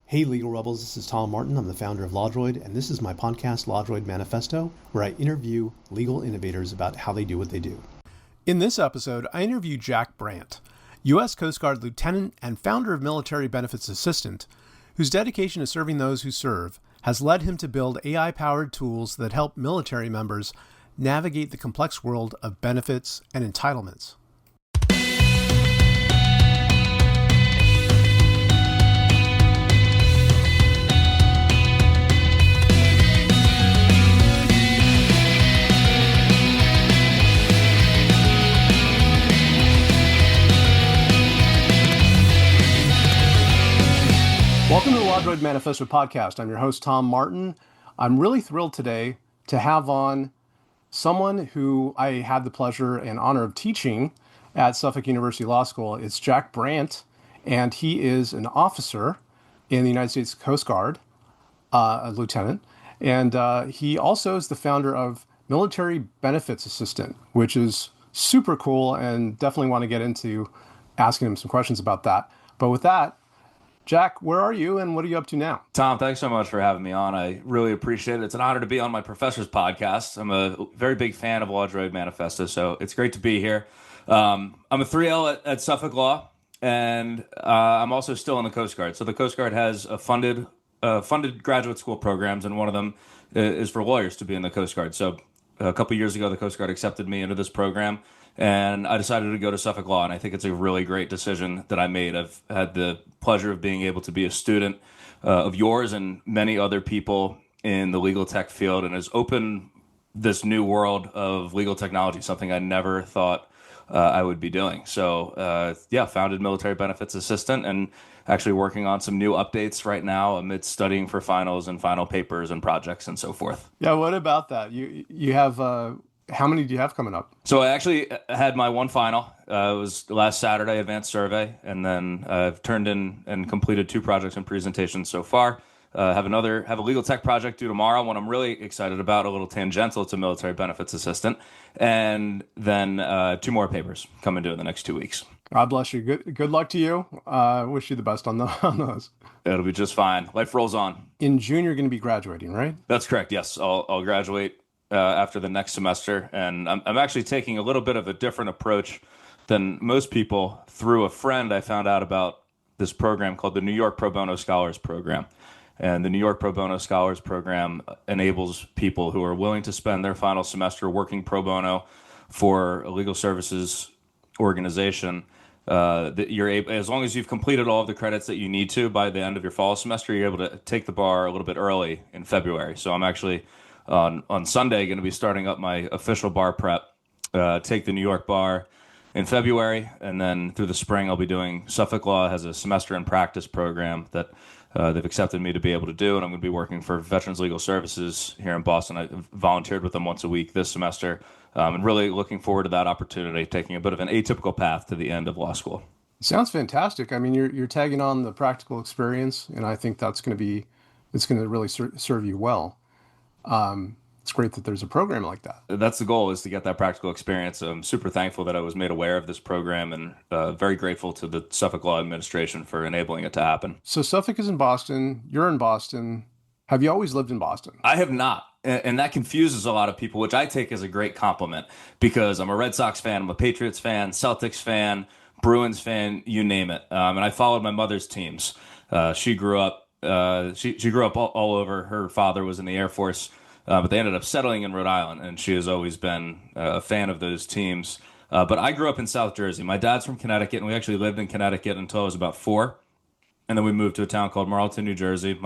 Hey, Legal Rebels, this is Tom Martin. I'm the founder of LawDroid, and this is my podcast, LawDroid Manifesto, where I interview legal innovators about how they do what they do. In this episode, I interview Jack Brandt, U.S. Coast Guard Lieutenant and founder of Military Benefits Assistant, whose dedication to serving those who serve has led him to build AI-powered tools that help military members navigate the complex world of benefits and entitlements. Welcome to the LawDroid Manifesto podcast. I'm your host, Tom Martin. I'm really thrilled today to have on someone who I had the pleasure and honor of teaching at Suffolk University Law School. It's Jack Brandt, and he is an officer in the United States Coast Guard, a lieutenant. And he also is the founder of Military Benefits Assistant, which is super cool, and definitely want to get into asking him some questions about that. But with that, Jack, where are you and what are you up to now? Tom, thanks so much for having me on. I really appreciate it. It's an honor to be on my professor's podcast. I'm a very big fan of LawDroid Manifesto, so it's great to be here. I'm a 3L at Suffolk Law, and I'm also still in the Coast Guard. So the Coast Guard has a funded graduate school programs, and one of them is for lawyers to be in the Coast Guard. So a couple years ago, the Coast Guard accepted me into this program, and I decided to go to Suffolk Law, and I think it's a really great decision that I made. I've had the pleasure of being able to be a student of yours and many other people in the legal tech field, and has opened this new world of legal technology, something I never thought I would be doing. So, founded Military Benefits Assistant, and actually working on some new updates right now amidst studying for finals and final papers and projects and so forth. Yeah, what about that? You have... How many do you have coming up? So I actually had my one final. It was last Saturday, advanced survey, and then I've turned in and completed 2 projects and presentations so far. Have a legal tech project due tomorrow, one I'm really excited about, a little tangential to Military Benefits Assistant, and then 2 more papers coming due in the next 2 weeks. God bless you. Good luck to you. Wish you the best on those. It'll be just fine. Life rolls on. In June, you're going to be graduating, right? That's correct. Yes, I'll graduate after the next semester, and I'm actually taking a little bit of a different approach than most people. Through a friend, I found out about this program called the New York Pro Bono Scholars Program. And the New York Pro Bono Scholars Program enables people who are willing to spend their final semester working pro bono for a legal services organization. That you're able, as long as you've completed all of the credits that you need to by the end of your fall semester, you're able to take the bar a little bit early in February. So I'm actually on Sunday going to be starting up my official bar prep, take the New York bar in February, and then through the spring I'll be doing Suffolk Law has a semester in practice program that they've accepted me to be able to do, and I'm going to be working for Veterans Legal Services here in Boston. I volunteered with them once a week this semester, and really looking forward to that opportunity, taking a bit of an atypical path to the end of law school. Sounds fantastic. I mean, you're tagging on the practical experience, and I think it's going to really serve you well. It's great that there's a program like that. That's the goal, is to get that practical experience. I'm super thankful that I was made aware of this program, and very grateful to the Suffolk Law Administration for enabling it to happen. So Suffolk is in Boston. You're in Boston. Have you always lived in Boston? I have not. And that confuses a lot of people, which I take as a great compliment, because I'm a Red Sox fan, I'm a Patriots fan, Celtics fan, Bruins fan, you name it. And I followed my mother's teams. She grew up all over. Her father was in the Air Force, but they ended up settling in Rhode Island, and she has always been a fan of those teams. But I grew up in South Jersey. My dad's from Connecticut, and we actually lived in Connecticut until I was about 4. And then we moved to a town called Marlton, New Jersey.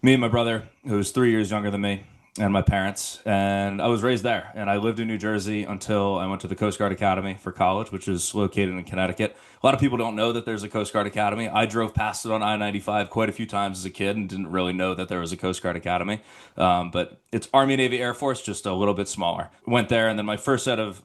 Me and my brother, who was 3 years younger than me, and my parents, and I was raised there. And I lived in New Jersey until I went to the Coast Guard Academy for college, which is located in Connecticut. A lot of people don't know that there's a Coast Guard Academy. I drove past it on I-95 quite a few times as a kid and didn't really know that there was a Coast Guard Academy. But it's Army, Navy, Air Force, just a little bit smaller. Went there, and then my first set of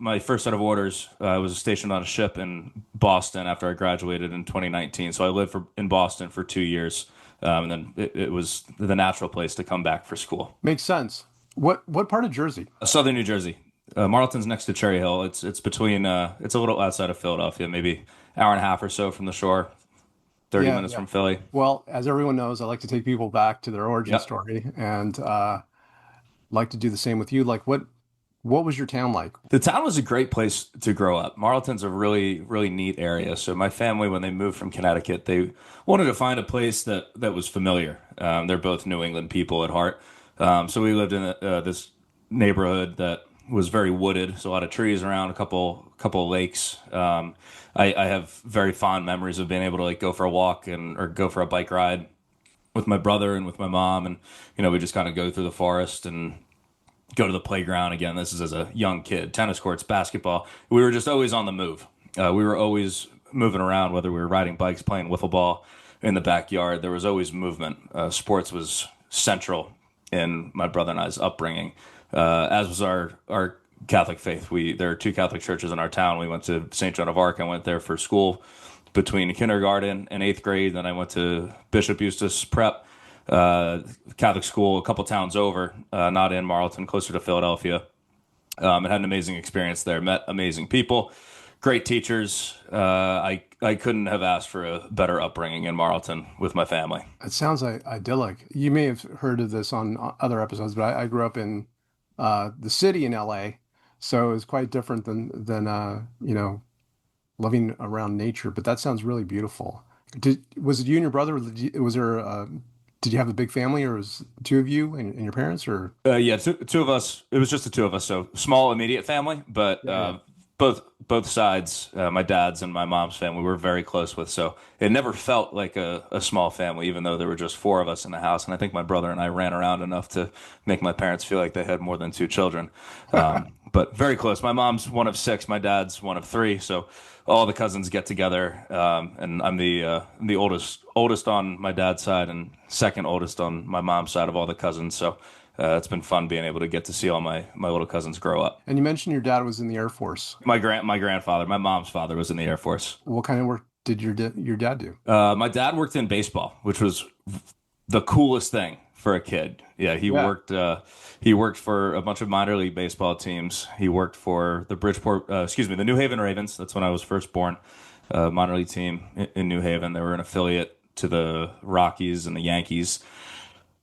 orders was stationed on a ship in Boston after I graduated in 2019. So I lived in Boston for 2 years. And then it was the natural place to come back for school. Makes sense. What part of Jersey? Southern New Jersey. Marlton's next to Cherry Hill. It's between. It's a little outside of Philadelphia, maybe hour and a half or so from the shore. 30 Yeah, minutes yeah. from Philly. Well, as everyone knows, I like to take people back to their origin Yep. story, and like to do the same with you. Like, what was your town like? The town was a great place to grow up. Marlton's a really, really neat area. So my family, when they moved from Connecticut, they wanted to find a place that was familiar. They're both New England people at heart. So we lived in this neighborhood that was very wooded, so a lot of trees around, a couple of lakes. I have very fond memories of being able to like go for a walk and or go for a bike ride with my brother and with my mom, and we just kind of go through the forest and go to the playground again. This is as a young kid, tennis courts, basketball. We were just always on the move. We were always moving around, whether we were riding bikes, playing wiffle ball in the backyard. There was always movement. Sports was central in my brother and I's upbringing, as was our Catholic faith. There are two Catholic churches in our town. We went to St. Joan of Arc. I went there for school between kindergarten and eighth grade. Then I went to Bishop Eustace Prep, uh, Catholic school, a couple towns over, not in Marlton, closer to Philadelphia. And had an amazing experience there. Met amazing people, great teachers. I couldn't have asked for a better upbringing in Marlton with my family. It sounds like idyllic. You may have heard of this on other episodes, but I grew up in the city in LA, so it's quite different than living around nature. But that sounds really beautiful. Was it you and your brother? Was there did you have a big family, or was it two of you and your parents, or? Yeah, two of us. It was just the two of us, so small immediate family, but Yeah, yeah. both sides, my dad's and my mom's family, were very close with. So it never felt like a small family, even though there were just four of us in the house. And I think my brother and I ran around enough to make my parents feel like they had more than two children. But very close. My mom's one of six. My dad's one of three. So all the cousins get together, and I'm the oldest on my dad's side and second oldest on my mom's side of all the cousins. So it's been fun being able to get to see all my little cousins grow up. And you mentioned your dad was in the Air Force. My grandfather, my mom's father, was in the Air Force. What kind of work did your dad do? My dad worked in baseball, which was the coolest thing for a kid. Yeah, Yeah. he worked for a bunch of minor league baseball teams. He worked for the New Haven Ravens. That's when I was first born. Minor league team in New Haven. They were an affiliate to the Rockies and the Yankees.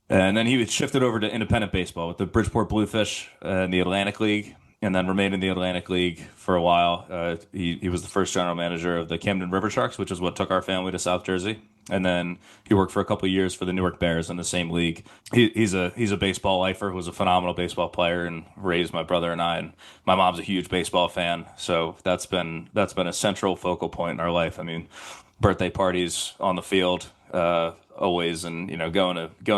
And then he shifted over to independent baseball with the Bridgeport Bluefish and the Atlantic League, and then remained in the Atlantic League for a while. He was the first general manager of the Camden River Sharks, which is what took our family to South Jersey. And then he worked for a couple of years for the Newark Bears in the same league. He's a baseball lifer who was a phenomenal baseball player and raised my brother and I. And my mom's a huge baseball fan, so that's been a central focal point in our life. I mean, birthday parties on the field, always, and going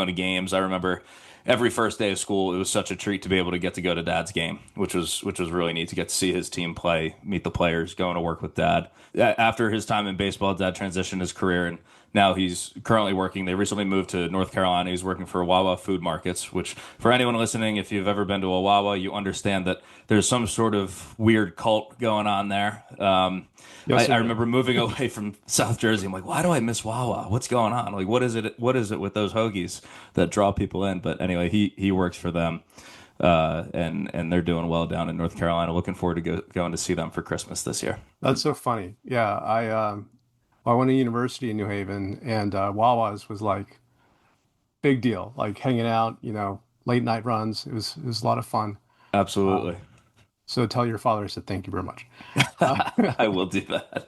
to games. I remember every first day of school, it was such a treat to be able to get to go to Dad's game, which was really neat to get to see his team play, meet the players, going to work with Dad. After his time in baseball, Dad transitioned his career, and now he's currently working. They recently moved to North Carolina. He's working for Wawa Food Markets, which, for anyone listening, if you've ever been to a Wawa, you understand that there's some sort of weird cult going on there. Yes, I sir. remember moving away from South Jersey. I'm like, why do I miss Wawa? What's going on? Like, what is it? What is it with those hoagies that draw people in? But anyway, he works for them, and they're doing well down in North Carolina. Looking forward to going to see them for Christmas this year. That's so funny. Yeah, I went to university in New Haven, and Wawa's was like big deal, like hanging out, late night runs. It was a lot of fun. Absolutely, So tell your father I said thank you very much. Uh, I will do that.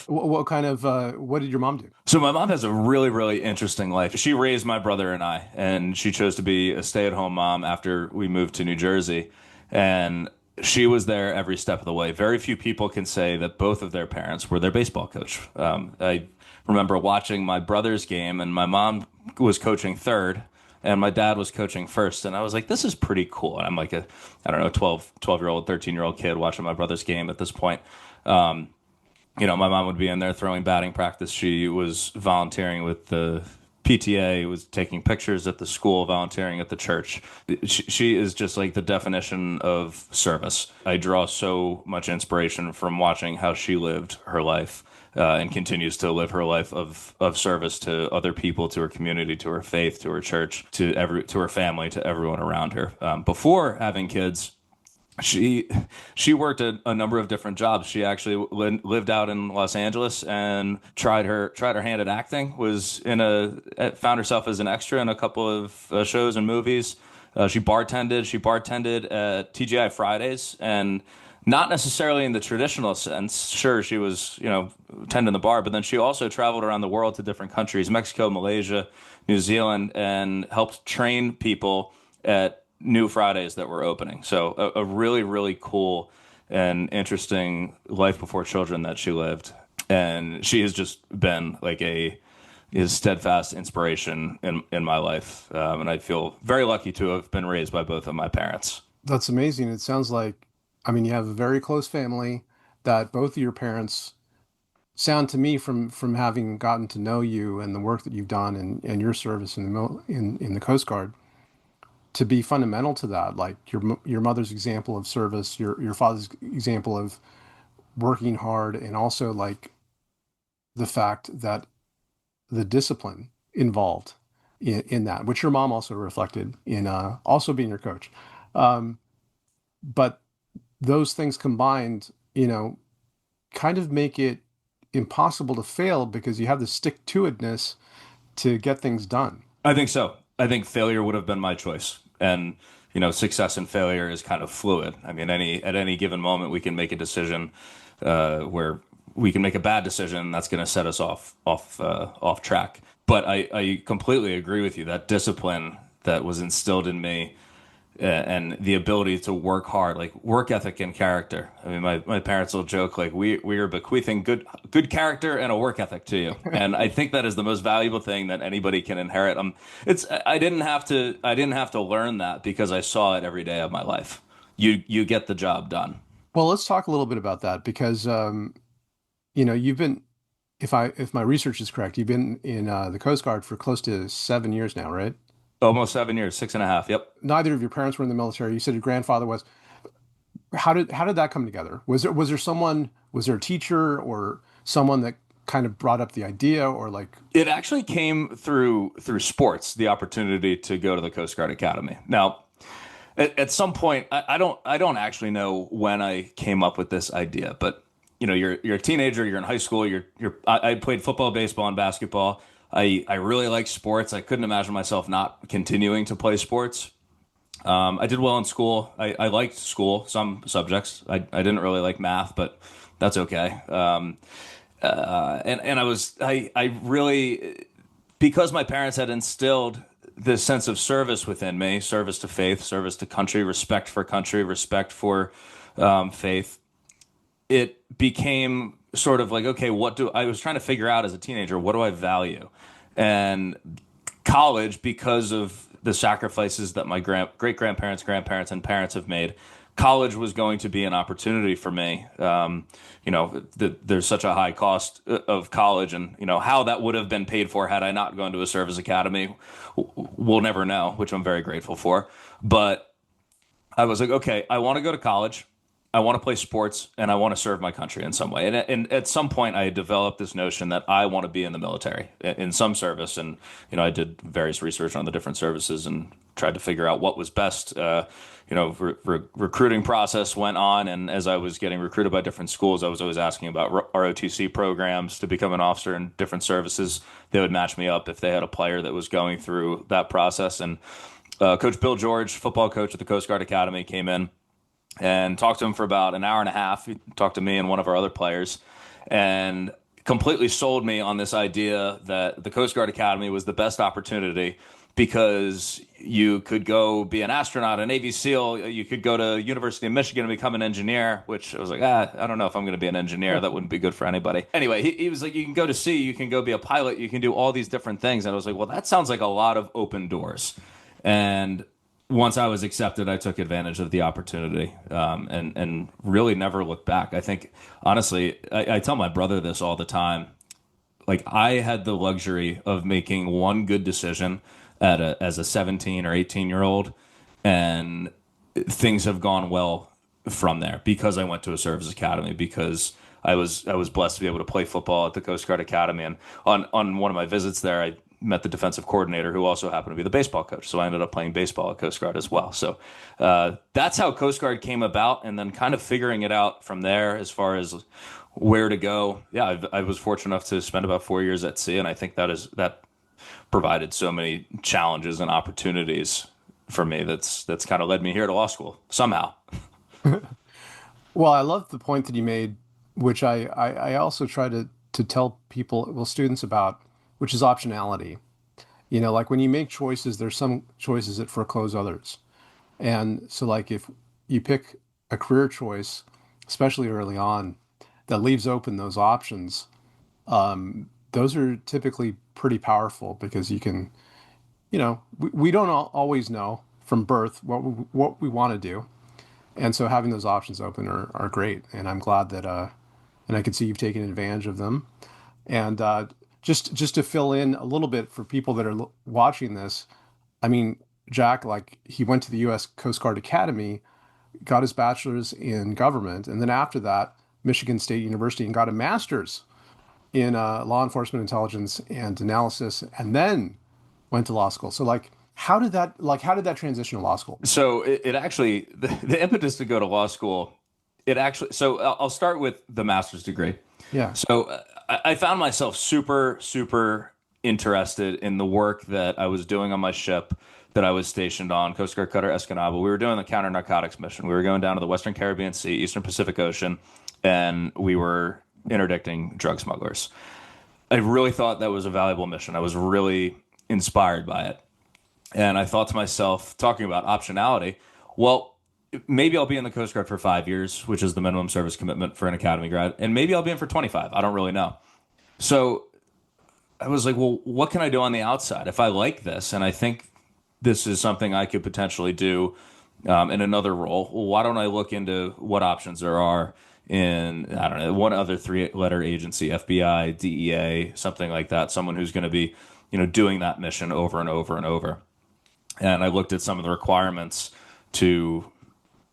what kind of what did your mom do? So my mom has a really, really interesting life. She raised my brother and I, and she chose to be a stay-at-home mom after we moved to New Jersey. And she was there every step of the way. Very few people can say that both of their parents were their baseball coach. I remember watching my brother's game, and my mom was coaching third, and my dad was coaching first. And I was like, this is pretty cool. And I'm like I don't know, 12-year-old, 13-year-old kid watching my brother's game at this point. My mom would be in there throwing batting practice. She was volunteering with the PTA, was taking pictures at the school, volunteering at the church. She is just like the definition of service. I draw so much inspiration from watching how she lived her life, and continues to live her life of service to other people, to her community, to her faith, to her church, to her family, to everyone around her. Before having kids, She she worked a number of different jobs. She actually lived out in Los Angeles and tried her hand at acting. Was in a found herself as an extra in a couple of shows and movies. She bartended at TGI Fridays, and not necessarily in the traditional sense. Sure, she was tending the bar, but then she also traveled around the world to different countries: Mexico, Malaysia, New Zealand, and helped train people at new Fridays that were opening. So a really, really cool and interesting life before children that she lived. And she has just been like a is steadfast inspiration in my life. And I feel very lucky to have been raised by both of my parents. That's amazing. It sounds like, I mean, you have a very close family that both of your parents sound to me from having gotten to know you and the work that you've done and your service in the in the Coast Guard to be fundamental to that. Like your mother's example of service, your father's example of working hard, and also like the fact that the discipline involved in that, which your mom also reflected in also being your coach. Um, but those things combined, kind of make it impossible to fail because you have the stick to itness to get things done. I think so. I think failure would have been my choice. And, success and failure is kind of fluid. I mean, at any given moment, we can make a decision where we can make a bad decision that's going to set us off track. But I completely agree with you. That discipline that was instilled in me and the ability to work hard, like work ethic and character. I mean, my parents will joke like we are bequeathing good character and a work ethic to you, and I think that is the most valuable thing that anybody can inherit. It's I didn't have to learn that because I saw it every day of my life. You get the job done. Well, let's talk a little bit about that because you've been, if my research is correct, you've been in the Coast Guard for close to 7 years now, right? Almost 7 years, 6.5. Yep. Neither of your parents were in the military. You said your grandfather was. How did that come together? Was there a teacher or someone that kind of brought up the idea or like It actually came through sports, the opportunity to go to the Coast Guard Academy. Now, at some point, I don't actually know when I came up with this idea, but you're a teenager, you're in high school, I played football, baseball, and basketball. I really like sports. I couldn't imagine myself not continuing to play sports. I did well in school. I liked school, some subjects. I didn't really like math, but that's okay. And I really, because my parents had instilled this sense of service within me, service to faith, service to country, respect for faith. It became sort of like, okay, I was trying to figure out as a teenager, what do I value? And college, because of the sacrifices that my great grandparents, grandparents, and parents have made, college was going to be an opportunity for me. There's such a high cost of college, and how that would have been paid for had I not gone to a service academy, we'll never know, which I'm very grateful for. But I was like, okay, I want to go to college. I want to play sports and I want to serve my country in some way. And at some point, I developed this notion that I want to be in the military in some service. And, I did various research on the different services and tried to figure out what was best. Recruiting process went on. And as I was getting recruited by different schools, I was always asking about ROTC programs to become an officer in different services. They would match me up if they had a player that was going through that process. And Coach Bill George, football coach at the Coast Guard Academy, came in and talked to him for about an hour and a half. He talked to me and one of our other players and completely sold me on this idea that the Coast Guard Academy was the best opportunity because you could go be an astronaut, a Navy SEAL. You could go to University of Michigan and become an engineer, which I was like, I don't know if I'm going to be an engineer. That wouldn't be good for anybody. Anyway, he was like, you can go to sea, you can go be a pilot, you can do all these different things. And I was like, well, that sounds like a lot of open doors. And once I was accepted, I took advantage of the opportunity and really never looked back. I think, honestly, I tell my brother this all the time. Like, I had the luxury of making one good decision as a 17 or 18-year-old, and things have gone well from there because I went to a service academy, because I was blessed to be able to play football at the Coast Guard Academy. And on one of my visits there, met the defensive coordinator, who also happened to be the baseball coach. So I ended up playing baseball at Coast Guard as well. So that's how Coast Guard came about, and then kind of figuring it out from there as far as where to go. Yeah, I was fortunate enough to spend about 4 years at sea, and I think that provided so many challenges and opportunities for me. That's kind of led me here to law school somehow. Well, I love the point that you made, which I also try to tell people, well, students about, which is optionality. Like when you make choices, there's some choices that foreclose others. And so, like, if you pick a career choice, especially early on, that leaves open those options, those are typically pretty powerful because you can, we don't always know from birth what we want to do. And so having those options open are great. And I'm glad that, and I can see you've taken advantage of them. And just to fill in a little bit for people that are watching this, I mean, Jack, like he went to the U.S. Coast Guard Academy, got his bachelor's in government, and then after that, Michigan State University, and got a master's in law enforcement intelligence and analysis, and then went to law school. So how did that transition to law school? So it actually the impetus to go to law school, it actually so I'll start with the master's degree. Yeah. So I found myself super interested in the work that I was doing on my ship that I was stationed on, Coast Guard Cutter Escanaba. We were doing the counter narcotics mission. We were going down to the Western Caribbean Sea, Eastern Pacific Ocean, and we were interdicting drug smugglers. I really thought that was a valuable mission. I was really inspired by it. And I thought to myself, talking about optionality, well, maybe I'll be in the Coast Guard for 5 years, which is the minimum service commitment for an academy grad, and maybe I'll be in for 25. I don't really know. So I was like, well, what can I do on the outside if I like this and I think this is something I could potentially do in another role? Well, why don't I look into what options there are in, I don't know, one other three-letter agency, FBI, DEA, something like that, someone who's going to be, doing that mission over and over and over. And I looked at some of the requirements to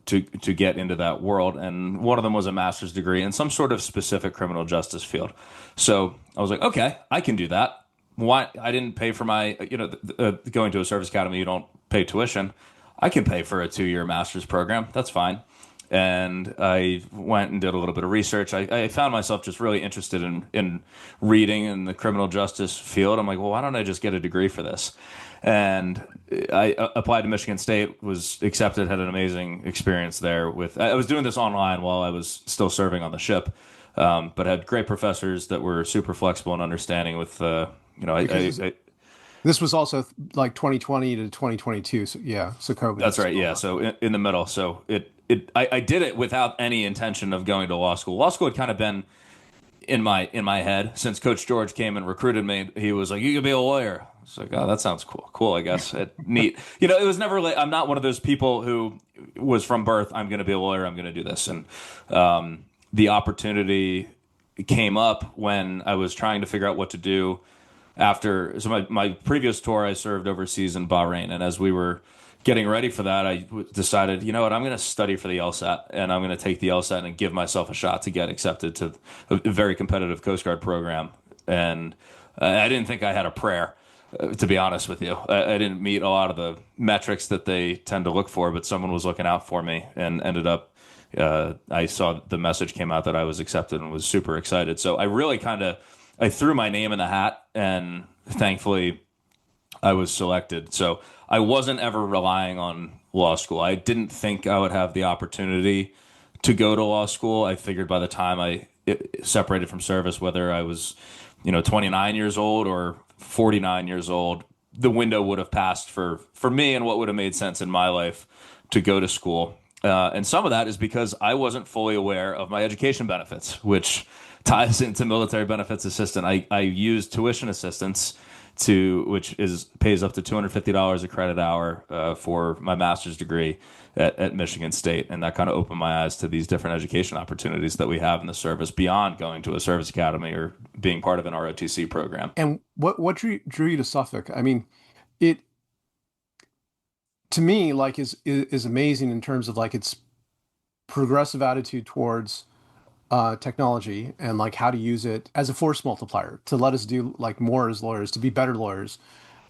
to get into that world, and one of them was a master's degree in some sort of specific criminal justice field. So I was like, okay, I can do that. Why I didn't pay for my going to a service academy, you don't pay tuition. I can pay for a 2-year master's program. That's fine. And I went and did a little bit of research. I found myself just really interested in reading in the criminal justice field. I'm like, well, why don't I just get a degree for this? And I applied to Michigan State, was accepted, had an amazing experience there. I was doing this online while I was still serving on the ship, but had great professors that were super flexible and understanding with, Because this was also like 2020 to 2022. So yeah, so COVID that's was right. going Yeah. on. So in the middle. So I did it without any intention of going to law school. Law school had kind of been in my head since Coach George came and recruited me. He was like, "You could be a lawyer." It's like, "Oh, that sounds cool. Cool, I guess. Neat." It was never like I'm not one of those people who was from birth. I'm going to be a lawyer. I'm going to do this. And the opportunity came up when I was trying to figure out what to do after. So my previous tour, I served overseas in Bahrain, and as we were getting ready for that, I decided, you know what, I'm going to study for the LSAT, and I'm going to take the LSAT and give myself a shot to get accepted to a very competitive Coast Guard program. And I didn't think I had a prayer, to be honest with you. I didn't meet a lot of the metrics that they tend to look for, but someone was looking out for me and ended up. I saw the message came out that I was accepted and was super excited. So I really I threw my name in the hat, and thankfully I was selected. So I wasn't ever relying on law school. I didn't think I would have the opportunity to go to law school. I figured by the time separated from service, whether I was, 29 years old or 49 years old, the window would have passed for me and what would have made sense in my life to go to school. And some of that is because I wasn't fully aware of my education benefits, which ties into military benefits assistant. I used tuition assistance which pays up to $250 a credit hour for my master's degree at Michigan State, and that kind of opened my eyes to these different education opportunities that we have in the service beyond going to a service academy or being part of an ROTC program. And what drew you to Suffolk? I mean, it to me like is amazing in terms of like its progressive attitude towards technology and like how to use it as a force multiplier to let us do like more as lawyers, to be better lawyers.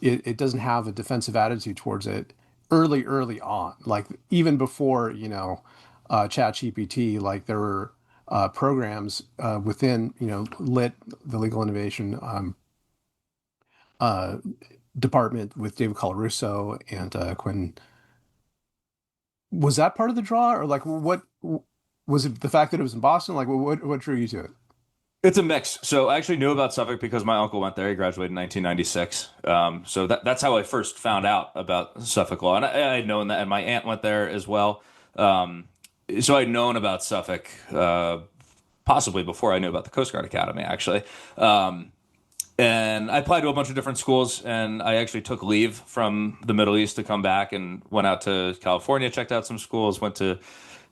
It doesn't have a defensive attitude towards it early on. Like even before, ChatGPT, like there were programs within, LIT, the Legal Innovation uh, Department with David Colarusso and Quinn. Was that part of the draw, or like what was it? The fact that it was in Boston, like what drew you to it? It's a mix. So I actually knew about Suffolk because my uncle went there. He graduated in 1996. So that's how I first found out about Suffolk Law. And I had known that, and my aunt went there as well. Um, so I'd known about Suffolk possibly before I knew about the Coast Guard Academy, actually. And I applied to a bunch of different schools, and I actually took leave from the Middle East to come back and went out to California, checked out some schools,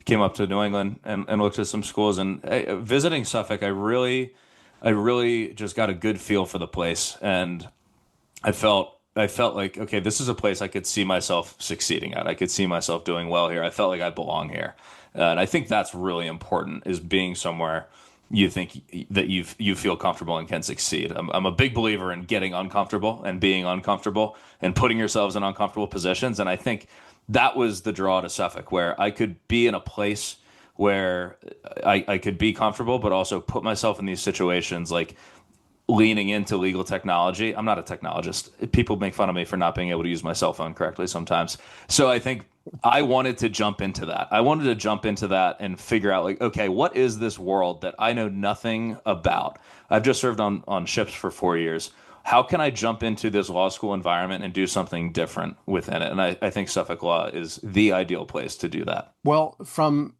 came up to New England and looked at some schools. And visiting Suffolk, I really just got a good feel for the place, and I felt like, okay, this is a place I could see myself succeeding at. I could see myself doing well here. I felt like I belong here. And I think that's really important, is being somewhere you think that you feel comfortable and can succeed. I'm a big believer in getting uncomfortable and being uncomfortable and putting yourselves in uncomfortable positions. And I think that was the draw to Suffolk, where I could be in a place where I could be comfortable, but also put myself in these situations like leaning into legal technology. I'm not a technologist. People make fun of me for not being able to use my cell phone correctly sometimes. So I think I wanted to jump into that. I wanted to jump into that and figure out, like, okay, what is this world that I know nothing about? I've just served on ships for 4 years. How can I jump into this law school environment and do something different within it? And I think Suffolk Law is the ideal place to do that. Well, from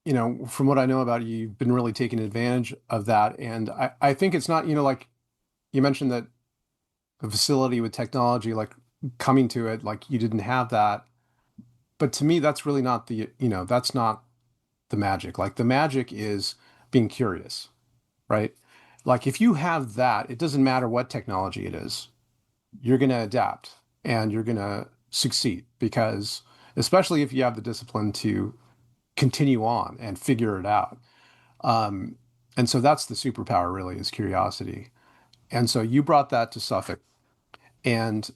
what I know about you, you've been really taking advantage of that. And I think it's not, like you mentioned that the facility with technology, like coming to it, like you didn't have that. But to me, that's really not that's not the magic. Like the magic is being curious, right? Like if you have that, it doesn't matter what technology it is, you're going to adapt and you're going to succeed because, especially if you have the discipline to continue on and figure it out. Um, and so that's the superpower, really, is curiosity. And so you brought that to Suffolk, and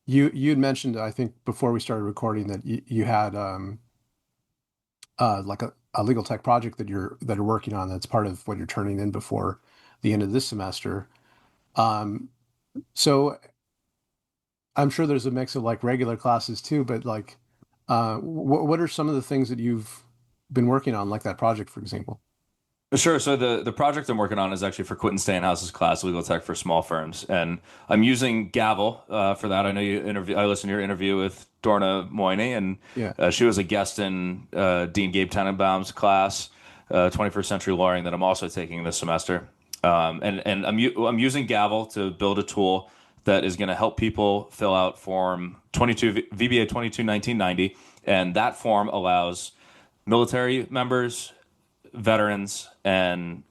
you had mentioned, I think, before we started recording that you had like a legal tech project that you're working on that's part of what you're turning in before the end of this semester. Um, so I'm sure there's a mix of like regular classes too, but like, what are some of the things that you've been working on, like that project, for example? Sure. So the project I'm working on is actually for Quentin Stanhouse's class, Legal Tech for Small Firms, and I'm using Gavel for that. I know you interview. I listened to your interview with Dorna Moyni, and Yeah. she was a guest in Dean Gabe Tenenbaum's class, 21st Century Lawyering, that I'm also taking this semester. And I'm using Gavel to build a tool that is going to help people fill out Form 22 VBA 22 1990, and that form allows military members, veterans, and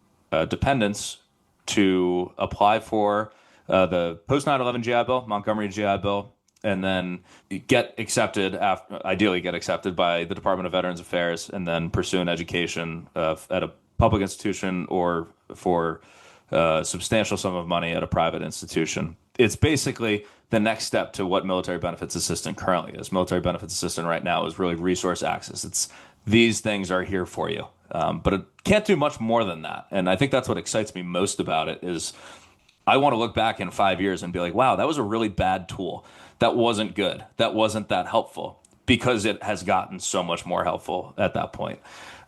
dependents to apply for the post 9/11 GI Bill, Montgomery GI Bill, and then get accepted, ideally get accepted by the Department of Veterans Affairs, and then pursue an education at a public institution or for a substantial sum of money at a private institution. It's basically the next step to what military benefits assistant currently is. Military benefits assistant right now is really resource access. It's these things are here for you, but it can't do much more than that. And I think that's what excites me most about it is I want to look back in 5 years and be like, wow, that was a really bad tool. That wasn't good. That wasn't that helpful because it has gotten so much more helpful at that point.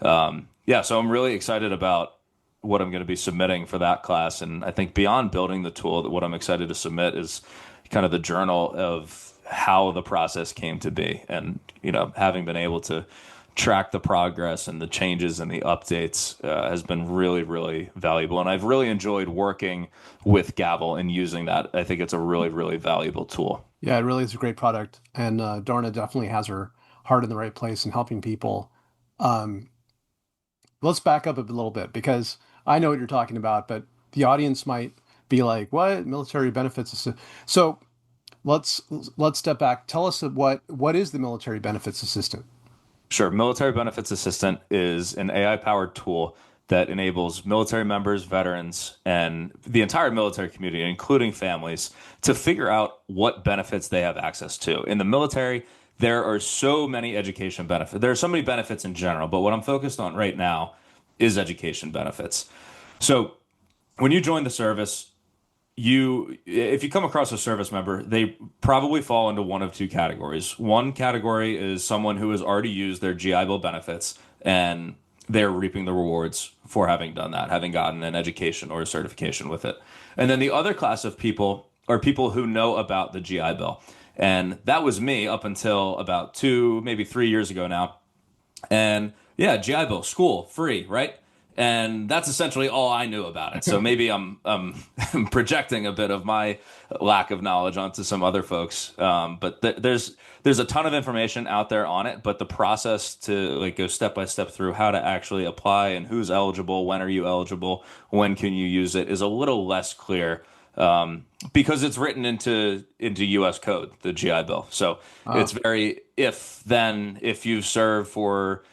Yeah, so I'm really excited about what I'm going to be submitting for that class. And I think beyond building the tool, that what I'm excited to submit is kind of the journal of how the process came to be. And, having been able to track the progress and the changes and the updates has been really, really valuable. And I've really enjoyed working with Gavel and using that. I think it's a really, really valuable tool. Yeah, it really is a great product. And Dorna definitely has her heart in the right place in helping people. Um, let's back up a little bit because I know what you're talking about, but the audience might be like, "What military benefits?" So let's let's step back. Tell us what is the military benefits assistant? Sure. Military Benefits Assistant is an AI powered tool that enables military members, veterans, and the entire military community, including families, to figure out what benefits they have access to. In the military, there are so many education benefits. There are so many benefits in general, but what I'm focused on right now is education benefits. So when you join the service, if you come across a service member, they probably fall into one of two categories. One category is someone who has already used their GI Bill benefits and they're reaping the rewards for having done that, having gotten an education or a certification with it. And then the other class of people are people who know about the GI Bill. And that was me up until about 2, maybe 3 years ago now. And yeah, GI Bill, school, free, right? And that's essentially all I knew about it. So maybe I'm projecting a bit of my lack of knowledge onto some other folks. But there's a ton of information out there on it. But the process to like go step by step through how to actually apply and who's eligible, when are you eligible, when can you use it, is a little less clear because it's written into U.S. code, the GI Bill. So Oh, it's very if you serve for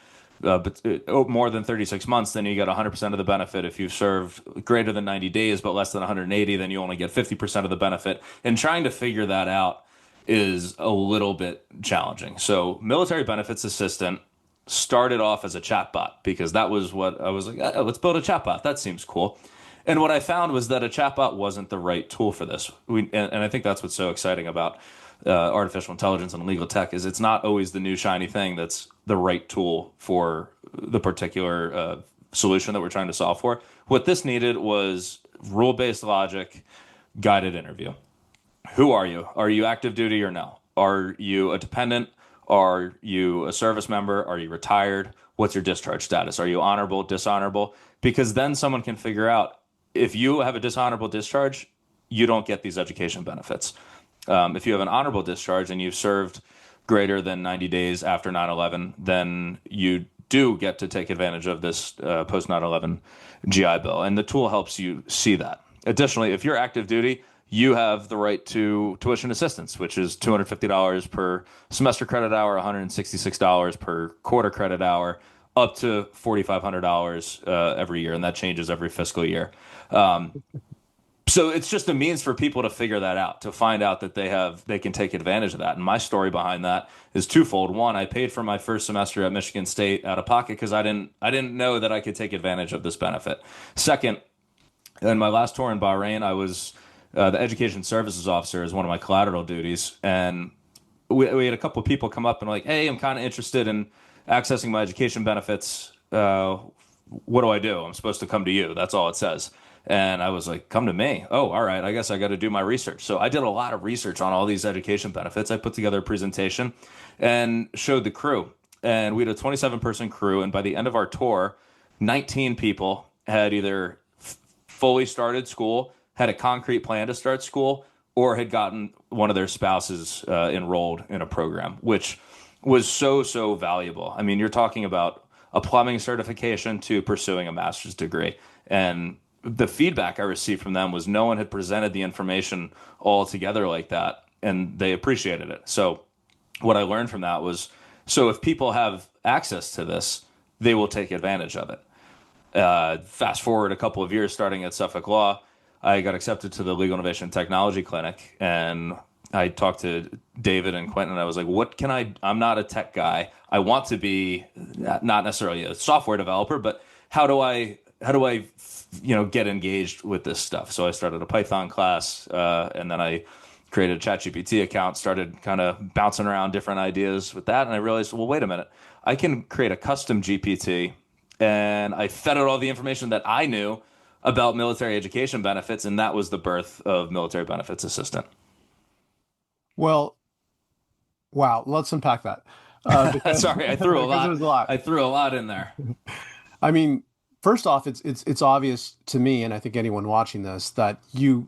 more than 36 months, then you get 100% of the benefit. If you've served greater than 90 days but less than 180, then you only get 50% of the benefit. And trying to figure that out is a little bit challenging. So, military benefits assistant started off as a chatbot because that was what I was like, let's build a chatbot. That seems cool. And what I found was that a chatbot wasn't the right tool for this. And I think that's what's so exciting about artificial intelligence and legal tech is it's not always the new shiny thing that's the right tool for the particular solution that we're trying to solve for. What this needed was rule-based logic, guided interview. Who are you? Are you active duty or no? Are you a dependent? Are you a service member? Are you retired? What's your discharge status? Are you honorable, dishonorable? Because then someone can figure out if you have a dishonorable discharge, you don't get these education benefits. If you have an honorable discharge and you've served greater than 90 days after 9/11, then you do get to take advantage of this post 9/11 GI Bill. And the tool helps you see that. Additionally, if you're active duty, you have the right to tuition assistance, which is $250 per semester credit hour, $166 per quarter credit hour, up to $4,500 every year. And that changes every fiscal year. So it's just a means for people to figure that out, to find out that they can take advantage of that. And my story behind that is twofold. One, I paid for my first semester at Michigan State out of pocket because I didn't know that I could take advantage of this benefit. Second, in my last tour in Bahrain, I was the education services officer as one of my collateral duties, and we had a couple of people come up and like, hey, I'm kind of interested in accessing my education benefits. What do I do? I'm supposed to come to you. That's all it says. And I was like, come to me. Oh, all right. I guess I got to do my research. So I did a lot of research on all these education benefits. I put together a presentation and showed the crew. And we had a 27-person crew. And by the end of our tour, 19 people had either fully started school, had a concrete plan to start school, or had gotten one of their spouses enrolled in a program, which was so valuable. I mean, you're talking about a plumbing certification to pursuing a master's degree. And the feedback I received from them was no one had presented the information all together like that, and they appreciated it. So what I learned from that was, so if people have access to this, they will take advantage of it. Fast forward a couple of years, starting at Suffolk Law, I got accepted to the Legal Innovation and Technology Clinic, and I talked to David and Quentin, and I was like, what can I'm not a tech guy. I want to be not necessarily a software developer, but how do I get engaged with this stuff? So I started a Python class, and then I created a ChatGPT account, started kind of bouncing around different ideas with that. And I realized, well, wait a minute, I can create a custom GPT, and I fed it all the information that I knew about military education benefits. And that was the birth of Military Benefits Assistant. well, wow. Let's unpack that because Sorry, I threw a because lot. there's a lot. I threw a lot in there. I mean, first off, it's obvious to me, and I think anyone watching this, that you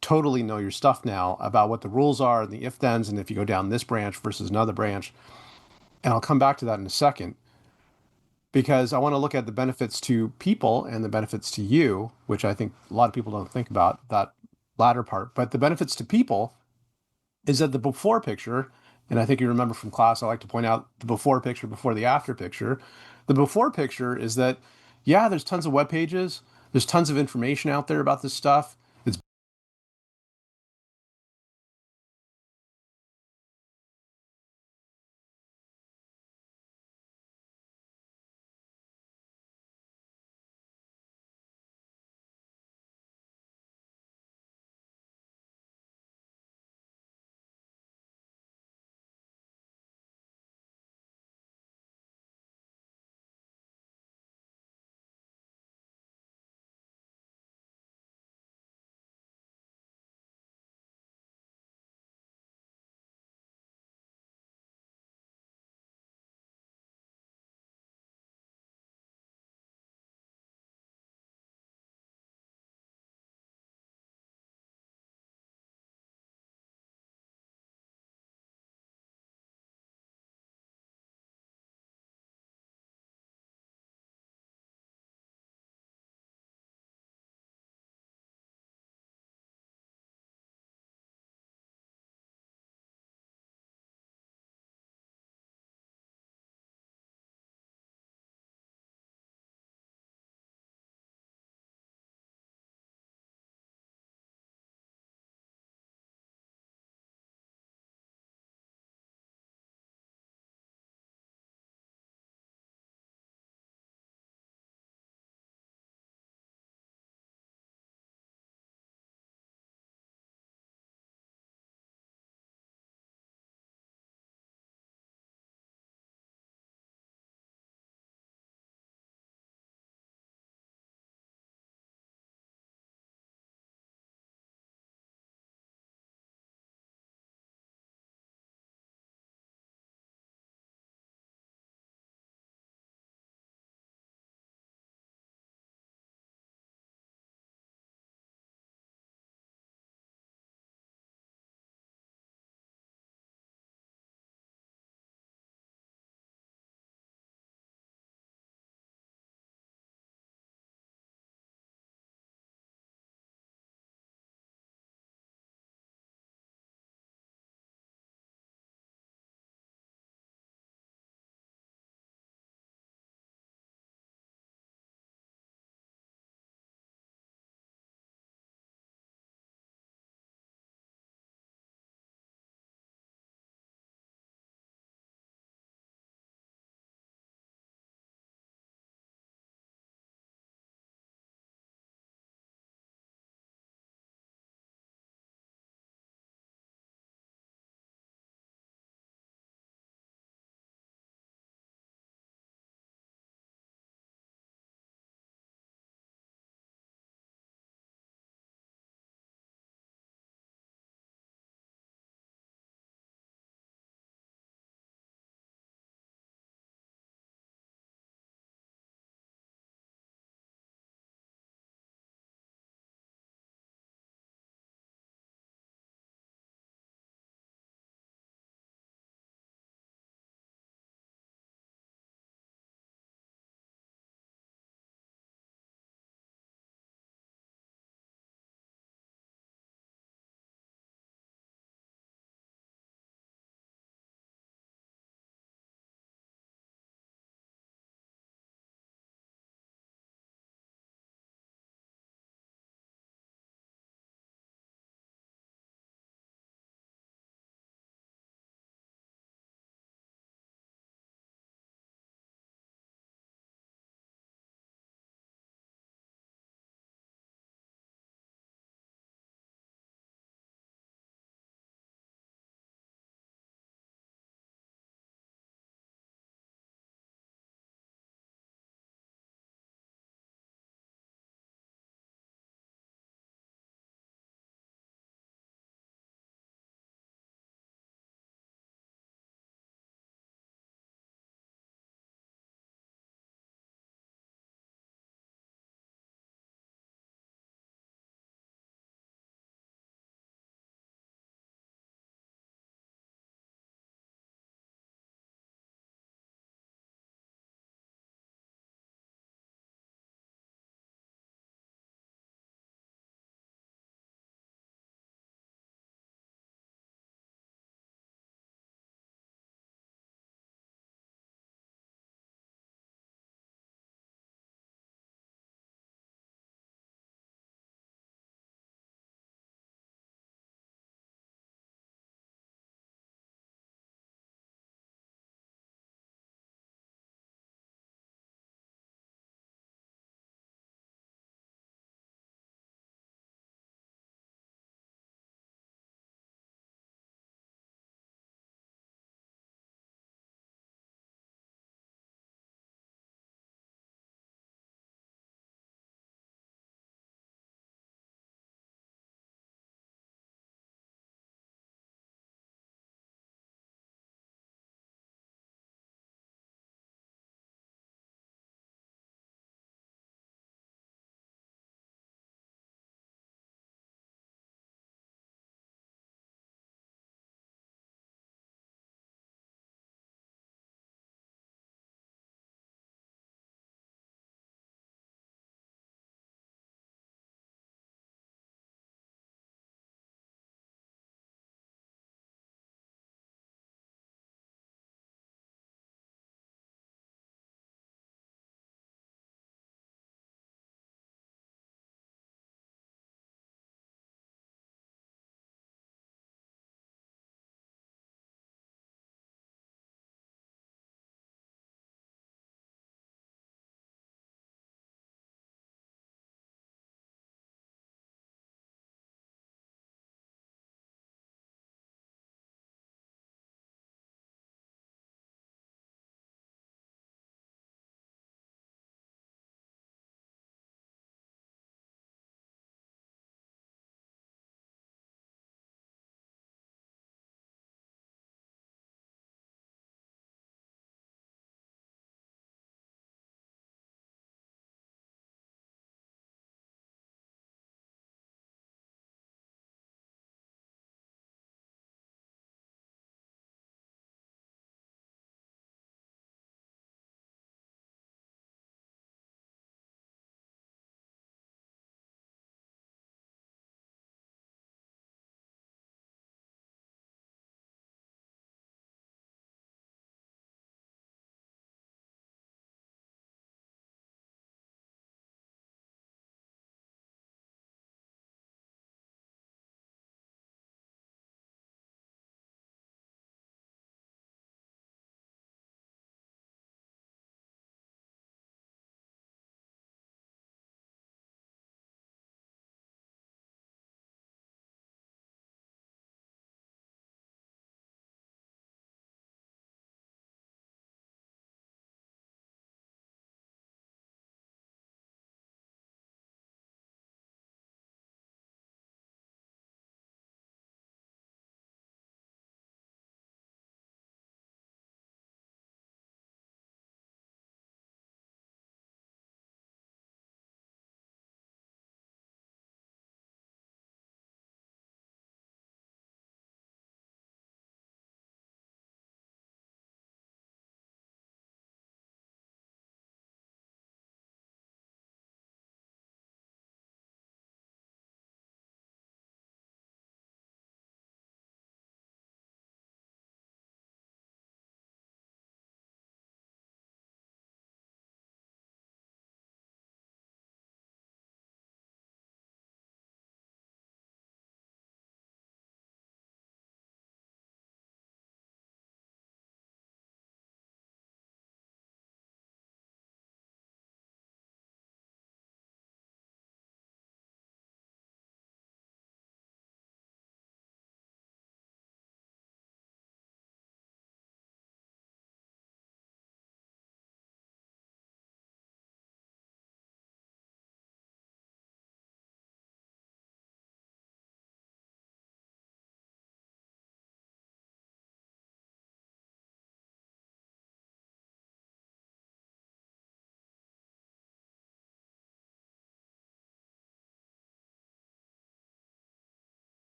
totally know your stuff now about what the rules are and the if-thens, and if you go down this branch versus another branch. And I'll come back to that in a second because I want to look at the benefits to people and the benefits to you, which I think a lot of people don't think about that latter part. But the benefits to people is that the before picture, and I think you remember from class, I like to point out the before picture before the after picture. The before picture is that Yeah, there's tons of web pages. There's tons of information out there about this stuff. It's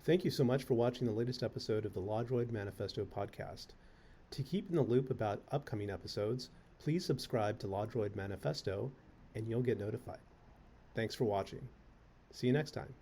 Thank you so much for watching the latest episode of the LawDroid Manifesto podcast. To keep in the loop about upcoming episodes, please subscribe to LawDroid Manifesto and you'll get notified. Thanks for watching. See you next time.